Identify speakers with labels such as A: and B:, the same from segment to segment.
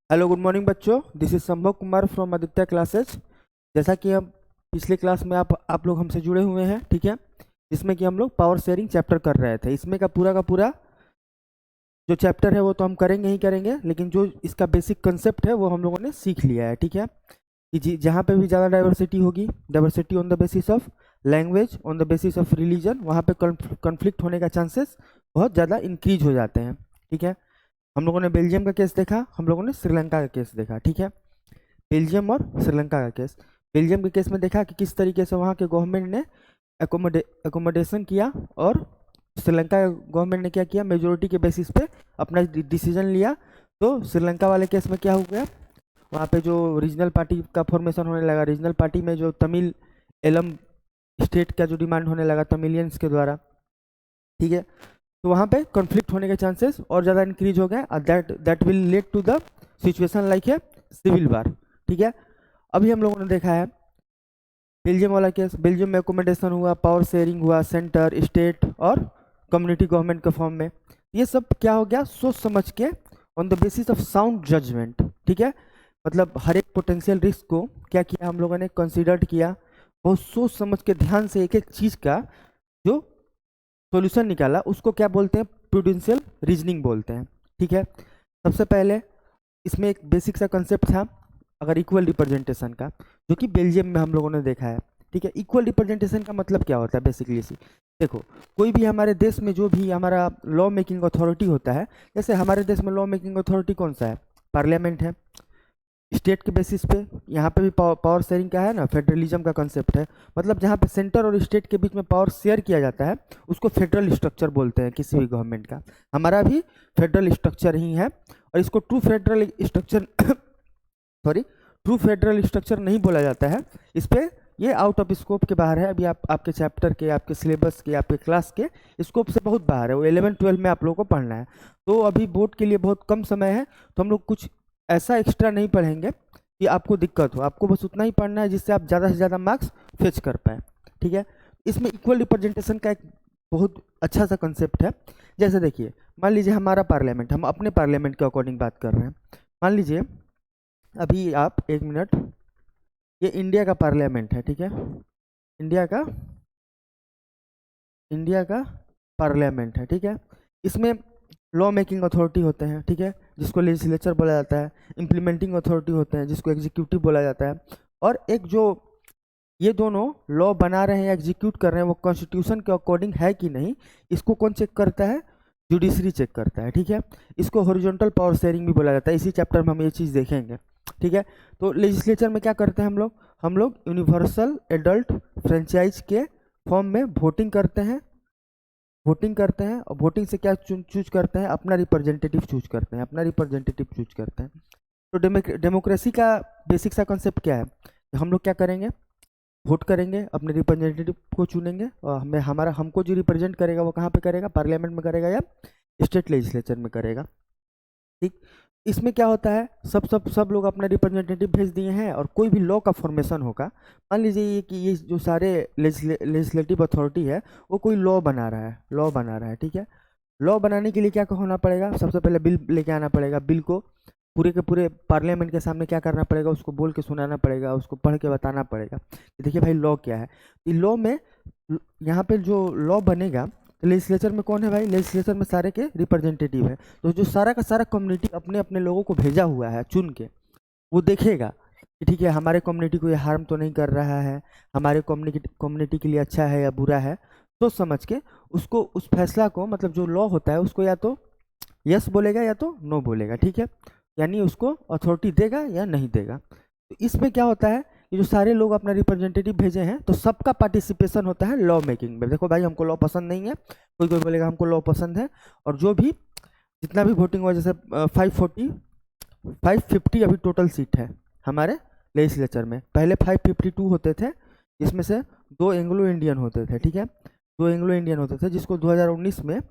A: Hello good morning बच्चों, this is संभव Kumar from Aditya classes. जैसा कि हम पिछले क्लास में आप लोग हमसे जुड़े हुए हैं, ठीक है। जिसमें कि हम लोग पावर शेयरिंग चैप्टर कर रहे थे। इसमें का पूरा जो चैप्टर है वो तो हम करेंगे ही करेंगे, लेकिन जो इसका बेसिक कंसेप्ट है वो हम लोगों ने सीख लिया है, ठीक है। कि जहाँ पे भी ज़्यादा डाइवर्सिटी होगी, diversity on the basis of language, on the basis of religion, वहाँ पे कॉन्फ्लिक्ट होने का चांसेस बहुत ज़्यादा इंक्रीज हो जाते हैं, ठीक है। हम लोगों ने बेल्जियम का केस देखा, हम लोगों ने श्रीलंका का केस देखा, ठीक है। बेल्जियम और श्रीलंका का केस। बेल्जियम के केस में देखा कि किस तरीके से वहाँ के गवर्नमेंट ने एकोमोडेशन किया, और श्रीलंका गवर्नमेंट ने क्या किया, मेजोरिटी के बेसिस पे अपना डिसीजन लिया। तो श्रीलंका वाले केस में क्या हो गया, वहाँ पे जो रीजनल पार्टी का फॉर्मेशन होने लगा, रीजनल पार्टी में जो तमिल एलम स्टेट का जो डिमांड होने लगा तमिलियंस के द्वारा, ठीक है। तो वहाँ पे कॉन्फ्लिक्ट होने के चांसेस और ज़्यादा इंक्रीज हो गए, that that will lead to the situation like a civil war, ठीक है। अभी हम लोगों ने देखा है बेल्जियम वाला केस। बेल्जियम में एकोमोडेशन हुआ, पावर शेयरिंग हुआ, सेंटर स्टेट और कम्युनिटी गवर्नमेंट के फॉर्म में। ये सब क्या हो गया, सोच समझ के, on the basis of sound judgement, ठीक है। मतलब हर एक पोटेंशियल रिस्क को क्या किया हम लोगों ने, कंसिडर्ड किया, बहुत सोच समझ के ध्यान से एक एक चीज़ का जो सॉल्यूशन निकाला, उसको क्या बोलते हैं, प्रूडेंशियल रीजनिंग बोलते हैं, ठीक है। सबसे पहले इसमें एक बेसिक सा कंसेप्ट था, अगर इक्वल रिप्रेजेंटेशन का, जो कि बेल्जियम में हम लोगों ने देखा है, ठीक है। इक्वल रिप्रेजेंटेशन का मतलब क्या होता है बेसिकली सी, देखो, कोई भी हमारे देश में जो भी हमारा लॉ मेकिंग अथॉरिटी होता है, जैसे हमारे देश में लॉ मेकिंग अथॉरिटी कौन सा है, पार्लियामेंट है। स्टेट के बेसिस पे यहाँ पे भी पावर शेयरिंग का है ना, फेडरलिज्म का कंसेप्ट है। मतलब जहाँ पे सेंटर और स्टेट के बीच में पावर शेयर किया जाता है, उसको फेडरल स्ट्रक्चर बोलते हैं किसी भी गवर्नमेंट का। हमारा भी फेडरल स्ट्रक्चर ही है, और इसको true federal structure sorry, true federal structure नहीं बोला जाता है। इस पे ये आउट ऑफ स्कोप के बाहर है, अभी आपके चैप्टर के, आपके सिलेबस के, आपके क्लास के स्कोप से बहुत बाहर है। वो 11-12 में आप लोगों को पढ़ना है। तो अभी बोर्ड के लिए बहुत कम समय है, तो हम लोग कुछ ऐसा एक्स्ट्रा नहीं पढ़ेंगे कि आपको दिक्कत हो। आपको बस उतना ही पढ़ना है जिससे आप ज़्यादा से ज़्यादा मार्क्स फेच कर पाए, ठीक है। इसमें इक्वल रिप्रेजेंटेशन का एक बहुत अच्छा सा कंसेप्ट है। जैसे देखिए, मान लीजिए हमारा पार्लियामेंट, हम अपने पार्लियामेंट के अकॉर्डिंग बात कर रहे हैं। मान लीजिए अभी आप एक मिनट, ये इंडिया का पार्लियामेंट है, ठीक है। इंडिया का इंडिया का पार्लियामेंट है, ठीक है। इसमें लॉ मेकिंग अथॉरिटी होते हैं, ठीक है, जिसको लेजिस्लेचर बोला जाता है। इम्प्लीमेंटिंग अथॉरिटी होते हैं, जिसको एग्जीक्यूटिव बोला जाता है। और एक जो ये दोनों लॉ बना रहे हैं या एग्जीक्यूट कर रहे हैं, वो कॉन्स्टिट्यूशन के अकॉर्डिंग है कि नहीं, इसको कौन चेक करता है, जुडिशरी चेक करता है, ठीक है। इसको हॉरिजॉन्टल पावर शेयरिंग भी बोला जाता है। इसी चैप्टर में हम ये चीज़ देखेंगे, ठीक है। तो लेजिस्लेचर में क्या करते हैं हम लोग यूनिवर्सल एडल्ट फ्रेंचाइज के फॉर्म में वोटिंग करते हैं, और वोटिंग से क्या चूज करते हैं, अपना रिप्रेजेंटेटिव चूज करते हैं, तो डेमोक्रेसी का बेसिक सा कॉन्सेप्ट क्या है, हम लोग क्या करेंगे, वोट करेंगे, अपने रिप्रेजेंटेटिव को चुनेंगे, और हमारा हमको जो रिप्रेजेंट करेगा वो कहाँ पे करेगा, पार्लियामेंट में करेगा या स्टेट लेजिस्लेचर में करेगा, ठीक। इसमें क्या होता है, सब लोग अपना रिप्रेजेंटेटिव भेज दिए हैं, और कोई भी लॉ का फॉर्मेशन होगा। मान लीजिए कि ये जो सारे लेजिस्लेटिव अथॉरिटी है, वो कोई लॉ बना रहा है, ठीक है। लॉ बनाने के लिए क्या होना पड़ेगा, सबसे पहले बिल लेके आना पड़ेगा। बिल को पूरे के पूरे पार्लियामेंट के सामने क्या करना पड़ेगा, उसको बोल के सुनाना पड़ेगा, उसको पढ़ के बताना पड़ेगा कि देखिए भाई लॉ क्या है। लॉ में यहाँ पे जो लॉ बनेगा, तो लेजिस्लेचर में कौन है भाई, लेजिस्लेचर में सारे के रिप्रेजेंटेटिव है। तो जो सारा का सारा कम्युनिटी अपने अपने लोगों को भेजा हुआ है चुन के, वो देखेगा कि ठीक है हमारे कम्युनिटी को ये हार्म तो नहीं कर रहा है, हमारे कम्युनिटी के लिए अच्छा है या बुरा है, तो समझ के उसको, उस फैसला को, मतलब जो लॉ होता है उसको या तो यस बोलेगा या तो नो बोलेगा, ठीक है। यानी उसको अथॉरिटी देगा या नहीं देगा। तो इसमें क्या होता है कि जो सारे लोग अपना रिप्रेजेंटेटिव भेजे हैं, तो सबका पार्टिसिपेशन होता है लॉ मेकिंग में। देखो भाई हमको लॉ पसंद नहीं है, कोई कोई बोलेगा हमको लॉ पसंद है, और जो भी जितना भी वोटिंग हुआ, जैसे 550 अभी टोटल सीट है हमारे लेजिस्लेचर में। पहले 552 होते थे, जिसमें से 2 एंग्लो इंडियन होते थे, ठीक है। 2 एंग्लो इंडियन होते थे, जिसको 2019 में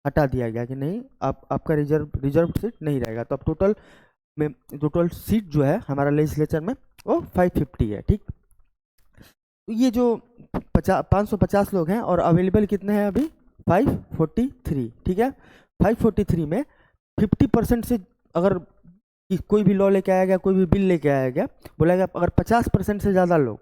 A: हटा दिया गया कि नहीं, आपका रिजर्व सीट नहीं रहेगा। तो अब टोटल सीट जो है हमारा लेजिस्लेचर में वो 550 है, ठीक। तो ये जो 550 लोग हैं, और अवेलेबल कितने हैं अभी, 543, ठीक है। 543 में 50% से अगर कि कोई भी लॉ लेके आया गया, कोई भी बिल लेके आया गया, बोला गया अगर 50% से ज़्यादा लोग,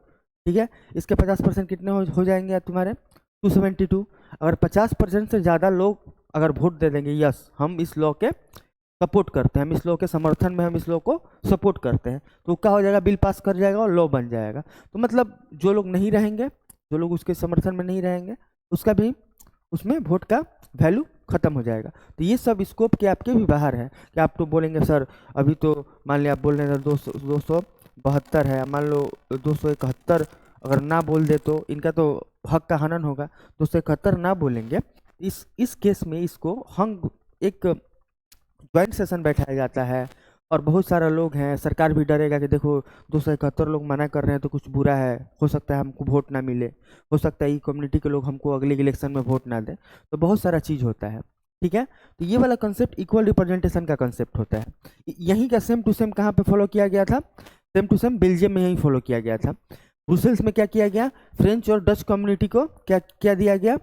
A: ठीक है, इसके 50% कितने हो जाएंगे तुम्हारे 272। अगर 50% से ज़्यादा लोग अगर वोट दे देंगे यस हम इस लॉ के सपोर्ट करते हैं, हम इस लॉ के समर्थन में हम इस लॉ को सपोर्ट करते हैं, तो क्या हो जाएगा, बिल पास कर जाएगा और लॉ बन जाएगा। तो मतलब जो लोग नहीं रहेंगे, जो लोग उसके समर्थन में नहीं रहेंगे, उसका भी उसमें वोट का वैल्यू खत्म हो जाएगा। तो ये सब स्कोप के आपके भी बाहर है कि आप तो बोलेंगे सर अभी तो मान लिया आप बोल रहे हैं 272 है, मान लो 271 अगर ना बोल दे तो इनका तो हक का हनन होगा। 271 ना बोलेंगे, इस केस में इसको हम एक ज्वाइंट सेशन बैठाया जाता है और बहुत सारा लोग हैं, सरकार भी डरेगा कि देखो 271 लोग मना कर रहे हैं तो कुछ बुरा है, हो सकता है हमको वोट ना मिले, हो सकता है ये कम्युनिटी के लोग हमको अगले इलेक्शन में वोट ना दें, तो बहुत सारा चीज़ होता है, ठीक है। तो ये वाला कंसेप्ट इक्वल रिप्रेजेंटेशन का कंसेप्ट होता है। यहीं का सेम टू सेम कहाँ पे फॉलो किया गया था, सेम टू सेम बेल्जियम में यहीं फॉलो किया गया था। ब्रुसेल्स में क्या किया गया, फ्रेंच और डच कम्युनिटी को क्या क्या दिया गया,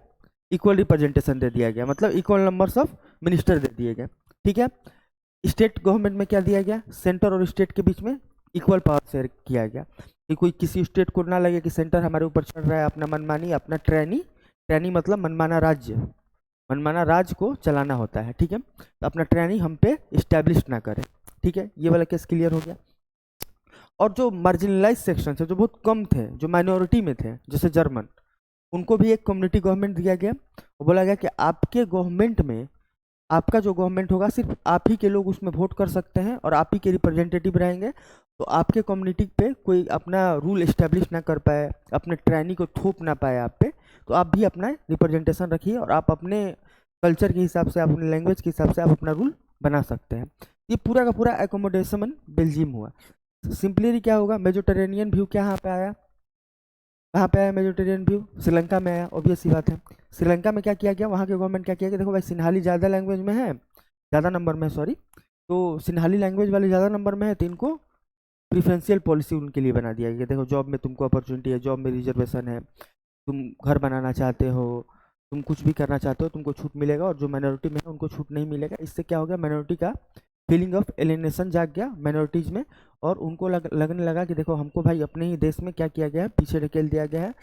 A: इक्वल रिप्रेजेंटेशन दे दिया गया, मतलब इक्वल नंबर्स ऑफ मिनिस्टर दे दिए गए, ठीक है। स्टेट गवर्नमेंट में क्या दिया गया, सेंटर और स्टेट के बीच में इक्वल पावर शेयर किया गया कि कोई किसी स्टेट को ना लगे कि सेंटर हमारे ऊपर चढ़ रहा है अपना मनमानी, अपना ट्रैनी मतलब मनमाना राज्य, मनमाना राज्य को चलाना होता है, ठीक है। तो अपना ट्रैनी हम पे इस्टेब्लिश ना करे, ठीक है। ये वाला केस क्लियर हो गया। और जो मार्जिनलाइज सेक्शन थे, जो बहुत कम थे, जो माइनॉरिटी में थे, जैसे जर्मन, उनको भी एक कम्युनिटी गवर्नमेंट दिया गया और बोला गया कि आपके गवर्नमेंट में, आपका जो गवर्नमेंट होगा सिर्फ आप ही के लोग उसमें वोट कर सकते हैं और आप ही के रिप्रेजेंटेटिव रहेंगे, तो आपके कम्युनिटी पे कोई अपना रूल इस्टेब्लिश ना कर पाए, अपने ट्रेनी को थोप ना पाए आप पे, तो आप भी अपना रिप्रेजेंटेशन रखिए और आप अपने कल्चर के हिसाब से, अपने लैंग्वेज के हिसाब से आप अपना रूल बना सकते हैं। ये पूरा का पूरा एकोमोडेशन बेल्जियम हुआ। सिंपली क्या होगा, मेडिटेरेनियन व्यू क्या यहाँ पे आया, कहाँ पे आया मेडिटेरियन व्यू, श्रीलंका में आया, ऑब्वियस सी बात है। श्रीलंका में क्या किया गया, वहाँ के गवर्नमेंट क्या किया गया, देखो भाई सिन्हाली ज़्यादा लैंग्वेज में है, ज़्यादा नंबर में, सॉरी, तो सिन्हाली लैंग्वेज वाले ज़्यादा नंबर में है, तो इनको प्रिफरेंशियल पॉलिसी उनके लिए बना दिया गया। देखो जॉब में तुमको अपॉर्चुनिटी है, जॉब में रिजर्वेशन है, तुम घर बनाना चाहते हो, तुम कुछ भी करना चाहते हो, तुमको छूट मिलेगा, और जो माइनॉरिटी में है उनको छूट नहीं मिलेगा। इससे क्या हो गया, माइनॉरिटी का फीलिंग ऑफ एलिनेशन जाग गया माइनॉरिटीज़ में, और उनको लगने लगा कि देखो हमको भाई अपने ही देश में क्या किया गया है, पीछे ढकेल दिया गया है,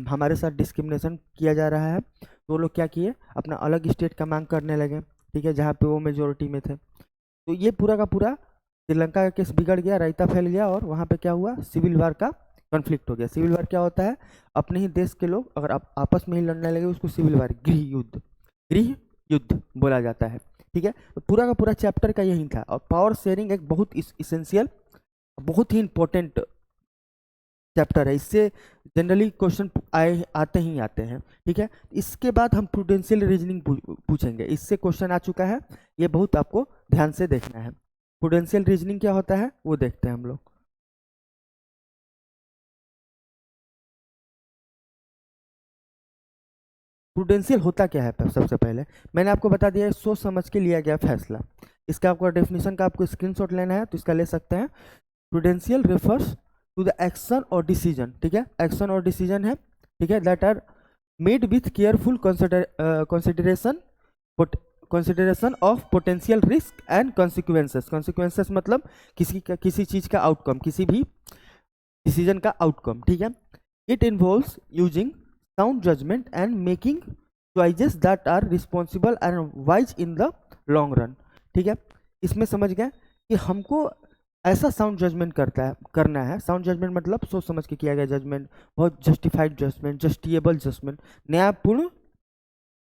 A: हमारे साथ डिस्क्रिमिनेशन किया जा रहा है। तो वो लोग क्या किए, अपना अलग स्टेट का मांग करने लगे, ठीक है, जहाँ पे वो मेजोरिटी में थे। तो ये पूरा का पूरा श्रीलंका का केस बिगड़ गया, रायता फैल गया, और वहाँ पे क्या हुआ, सिविल वार का कॉन्फ्लिक्ट हो गया। सिविल वार क्या होता है, अपने ही देश के लोग अगर आप आपस में ही लड़ने लगे उसको सिविल वार, गृह युद्ध बोला जाता है, ठीक है। तो पूरा का पूरा चैप्टर का यही था। और पावर शेयरिंग एक बहुत इसेंशियल, बहुत ही इंपॉर्टेंट चैप्टर है, इससे जनरली क्वेश्चन आते ही आते हैं, ठीक है। इसके बाद हम प्रूडेंशियल रीजनिंग पूछेंगे, इससे क्वेश्चन आ चुका है, ये बहुत आपको ध्यान से देखना है। प्रूडेंशियल रीजनिंग क्या होता है वो देखते हैं हम लोग। प्रूडेंशियल होता क्या है, सबसे पहले मैंने आपको बता दिया है, सोच समझ के लिया गया फैसला। इसका आपको डेफिनेशन का आपको स्क्रीनशॉट लेना है तो इसका ले सकते हैं। Prudential refers to the action और डिसीजन, ठीक है, एक्शन और डिसीजन है, ठीक है, that are made with careful consideration of potential risk and consequences. Consequences मतलब किसी चीज का आउटकम, किसी भी डिसीजन का आउटकम, ठीक है। It involves using sound judgement and making choices that are responsible and wise in the long run, ठीक है। इसमें समझ गए कि हमको ऐसा साउंड जजमेंट करना है। साउंड जजमेंट मतलब सोच समझ के किया गया जजमेंट, बहुत जस्टिफाइड जजमेंट, जस्टिएबल जजमेंट,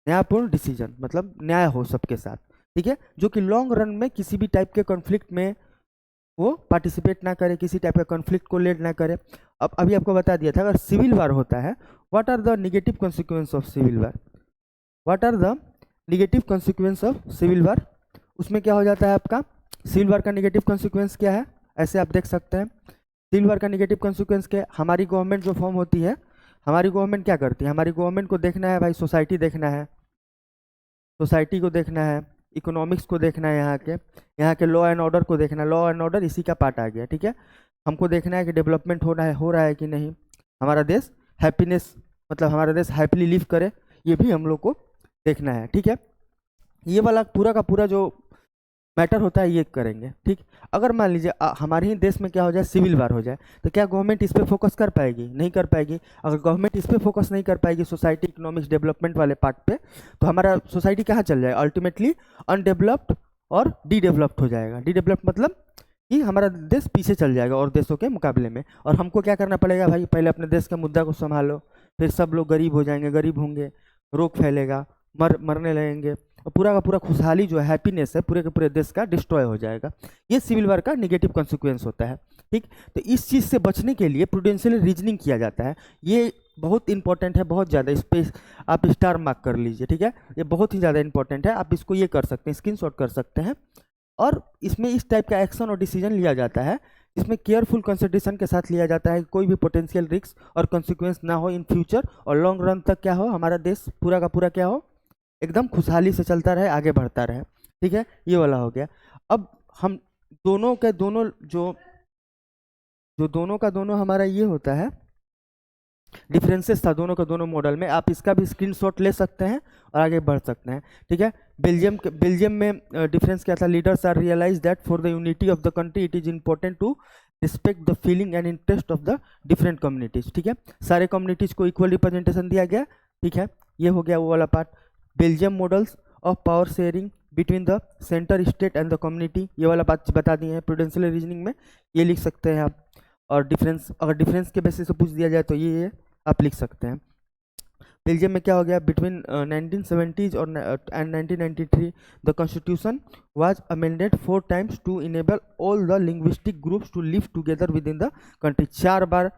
A: न्यायपूर्ण डिसीजन, मतलब न्याय हो सबके साथ, ठीक है, जो कि लॉन्ग रन में किसी भी टाइप के कॉन्फ्लिक्ट में वो पार्टिसिपेट ना करे, किसी टाइप का कॉन्फ्लिक्ट को लीड ना करे। अब अभी आपको बता दिया था, अगर सिविल वार होता है, what are the negative consequence of civil war, what are the negative consequence of civil war, उसमें क्या हो जाता है आपका, सिविल वार का नेगेटिव कॉन्सिक्वेंस क्या है, ऐसे आप देख सकते हैं। सिविल वार का नेगेटिव कॉन्सिक्वेंस क्या है, हमारी गवर्नमेंट जो फॉर्म होती है, हमारी गवर्नमेंट क्या करती है, हमारी गवर्नमेंट को देखना है भाई, सोसाइटी देखना है, सोसाइटी को देखना है, इकोनॉमिक्स को देखना है, यहाँ के लॉ एंड ऑर्डर को देखना है, लॉ एंड ऑर्डर इसी का पार्ट आ गया, ठीक है। हमको देखना है कि डेवलपमेंट हो रहा है कि नहीं, हमारा देश हैप्पीनेस, मतलब हमारा देश हैप्पीली लिव करे, ये भी हम लोग को देखना है, ठीक है। ये वाला पूरा का पूरा जो मैटर होता है ये करेंगे, ठीक। अगर मान लीजिए हमारे ही देश में क्या हो जाए, सिविल वार हो जाए, तो क्या गवर्नमेंट इस पर फोकस कर पाएगी? नहीं कर पाएगी। अगर गवर्नमेंट इस पर फोकस नहीं कर पाएगी सोसाइटी इकोनॉमिक्स डेवलपमेंट वाले पार्ट पे, तो हमारा सोसाइटी कहाँ चल जाएगा? अल्टीमेटली अनडेवलप्ड और डी डेवलप्ड हो जाएगा। डी डेवलप्ड मतलब कि हमारा देश पीछे चल जाएगा और देशों के मुकाबले में। और हमको क्या करना पड़ेगा भाई? पहले अपने देश के मुद्दा को संभालो, फिर सब लोग गरीब हो जाएंगे, गरीब होंगे, रोग फैलेगा, मरने लगेंगे, और पूरा का पूरा खुशहाली जो है, हैप्पीनेस है, पूरे के पूरे देश का डिस्ट्रॉय हो जाएगा। ये सिविल वार का नेगेटिव कॉन्सिक्वेंस होता है, ठीक। तो इस चीज़ से बचने के लिए प्रूडेंशियल रीजनिंग किया जाता है। ये बहुत इंपॉर्टेंट है, बहुत ज़्यादा। इस पर आप स्टार मार्क कर लीजिए, ठीक है। ये बहुत ही ज़्यादा इंपॉर्टेंट है, आप इसको ये कर सकते हैं, स्क्रीनशॉट कर सकते हैं। और इसमें इस टाइप का एक्शन और डिसीजन लिया जाता है, इसमें केयरफुल कंसिडरेशन के साथ लिया जाता है, कोई भी पोटेंशियल रिस्क और कॉन्सिक्वेंस ना हो इन फ्यूचर, और लॉन्ग रन तक क्या हो, हमारा देश पूरा का पूरा क्या हो, एकदम खुशहाली से चलता रहे, आगे बढ़ता रहे, ठीक है। ये वाला हो गया। अब हम दोनों के दोनों जो जो दोनों का दोनों हमारा ये होता है, डिफरेंसेस था दोनों का दोनों मॉडल में। आप इसका भी स्क्रीनशॉट ले सकते हैं और आगे बढ़ सकते हैं, ठीक है। बेल्जियम में डिफरेंस क्या था? Leaders are realise that for the unity of the country it is important to respect the feeling and interest of the different communities, ठीक है। सारे कम्युनिटीज को इक्वल रिप्रेजेंटेशन दिया गया, ठीक है। ये हो गया वो वाला part. Belgium models of power sharing between the centre, state and the community, ये वाला बात बता दिए हैं प्रूडेंशियल रीजनिंग में, ये लिख सकते हैं आप। और डिफरेंस, अगर डिफरेंस के बेसिस से पूछ दिया जाए तो ये आप लिख सकते हैं। बेल्जियम में क्या हो गया? बिटवीन 1970s और and 1993 the constitution was amended 4 times to enable all the linguistic groups to live together within the country. 4 बार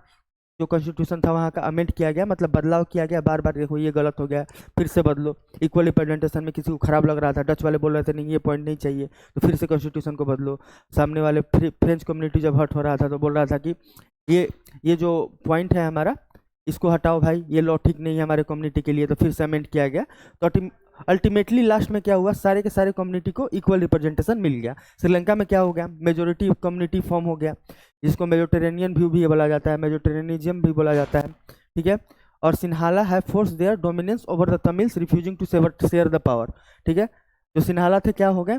A: जो कॉन्स्टिट्यूशन था वहाँ का अमेंड किया गया, मतलब बदलाव किया गया। बार बार देखो ये गलत हो गया, फिर से बदलो। इक्वल रिप्रेजेंटेशन में किसी को खराब लग रहा था, डच वाले बोल रहे थे नहीं ये पॉइंट नहीं चाहिए, तो फिर से कॉन्स्टिट्यूशन को बदलो। सामने वाले फ्रेंच कम्युनिटी जब हर्ट हो रहा था तो बोल रहा था कि ये जो पॉइंट है हमारा, इसको हटाओ भाई, ये लॉ ठीक नहीं है हमारे कम्युनिटी के लिए, तो फिर से अमेंड किया गया। तो अल्टीमेटली लास्ट में क्या हुआ? सारे के सारे कम्युनिटी को इक्वल रिप्रेजेंटेशन मिल गया। श्रीलंका में क्या हो गया? मेजोरिटी कम्युनिटी फॉर्म हो गया, जिसको मेडिटेरेनियन व्यू भी बोला जाता है, मेडिटेरेनिज्म भी बोला जाता है, ठीक है। और Sinhala have force their dominance over the Tamils refusing to share the power, ठीक है। जो सिन्हाला थे क्या हो गए?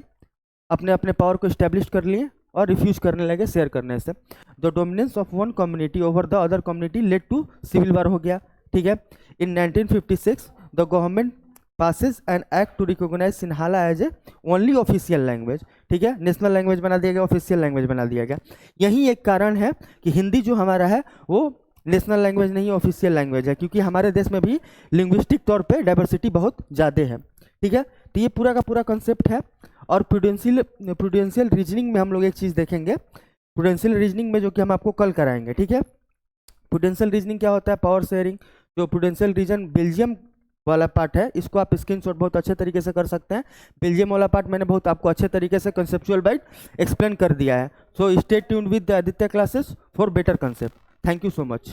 A: अपने अपने पावर को इस्टेब्लिश कर लिए और रिफ्यूज करने लगे शेयर करने से। The dominance of one community over the other community led to civil war हो गया, ठीक है। In 1956 the government passes an act to recognize Sinhala as a only official language, ठीक है। नेशनल लैंग्वेज बना दिया गया, ऑफिशियल लैंग्वेज बना दिया गया। यही एक कारण है कि हिंदी जो हमारा है वो नेशनल लैंग्वेज नहीं, ऑफिशियल लैंग्वेज है, क्योंकि हमारे देश में भी लिंग्विस्टिक तौर पे डाइवर्सिटी बहुत ज़्यादा है, ठीक है। तो ये पूरा का पूरा कंसेप्ट है। और प्रूडेंशियल रीजनिंग में हम लोग एक चीज़ देखेंगे, प्रूडेंशियल रीजनिंग में, जो कि हम आपको कल कराएंगे, ठीक है। प्रूडेंशियल रीजनिंग क्या होता है? Power sharing. जो प्रूडेंशियल रीजन बेल्जियम वाला पार्ट है, इसको आप स्क्रीनशॉट बहुत अच्छे तरीके से कर सकते हैं। बेल्जियम वाला पार्ट मैंने बहुत आपको अच्छे तरीके से कंसेप्चुअल वाइज एक्सप्लेन कर दिया है। So stay tuned with the Aditya classes for better concept. Thank you so much.